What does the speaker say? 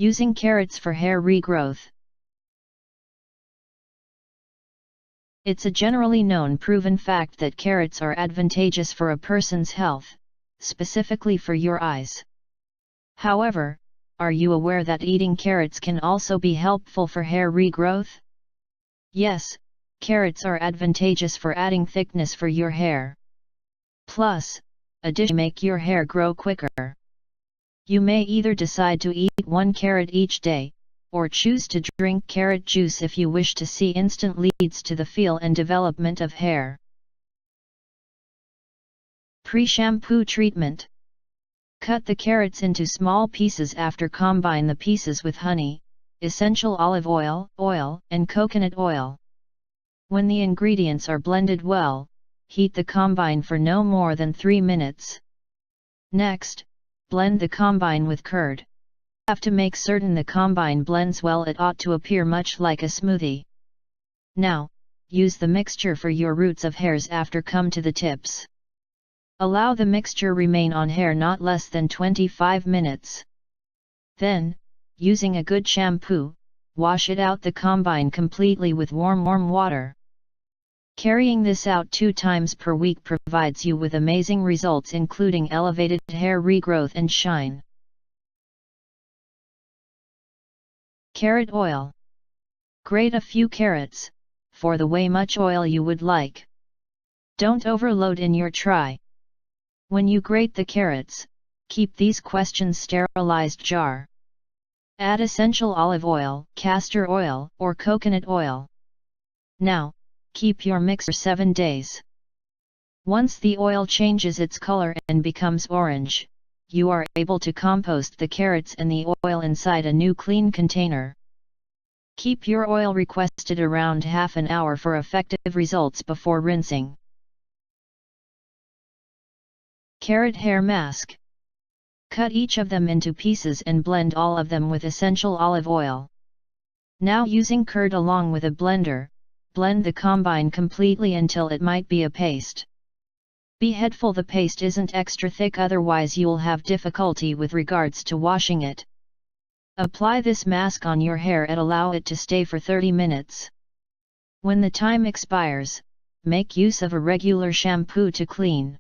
Using carrots for hair regrowth. It's a generally known proven fact that carrots are advantageous for a person's health, specifically for your eyes. However, are you aware that eating carrots can also be helpful for hair regrowth? Yes, carrots are advantageous for adding thickness for your hair. Plus, additionally make your hair grow quicker. You may either decide to eat 1 carrot each day, or choose to drink carrot juice if you wish to see instant leads to the feel and development of hair. Pre-shampoo treatment. Cut the carrots into small pieces. After combine the pieces with honey, essential olive oil, and coconut oil. When the ingredients are blended well, heat the combine for no more than 3 minutes. Next, blend the combine with curd. You have to make certain the combine blends well. It ought to appear much like a smoothie. Now, use the mixture for your roots of hairs after come to the tips. Allow the mixture remain on hair not less than 25 minutes. Then, using a good shampoo, wash it out the combine completely with warm water. Carrying this out 2 times per week provides you with amazing results, including elevated hair regrowth and shine. Carrot oil. Grate a few carrots, for the way much oil you would like. Don't overload in your try. When you grate the carrots, keep these questions sterilized jar. Add essential olive oil, castor oil, or coconut oil. Now, keep your mix for 7 days. Once the oil changes its color and becomes orange, you are able to compost the carrots and the oil inside a new clean container. Keep your oil requested around half an hour for effective results before rinsing. Carrot hair mask. Cut each of them into pieces and blend all of them with essential olive oil. Now, using curd along with a blender, blend the combine completely until it might be a paste. Be careful the paste isn't extra thick, otherwise you'll have difficulty with regards to washing it. Apply this mask on your hair and allow it to stay for 30 minutes. When the time expires, make use of a regular shampoo to clean.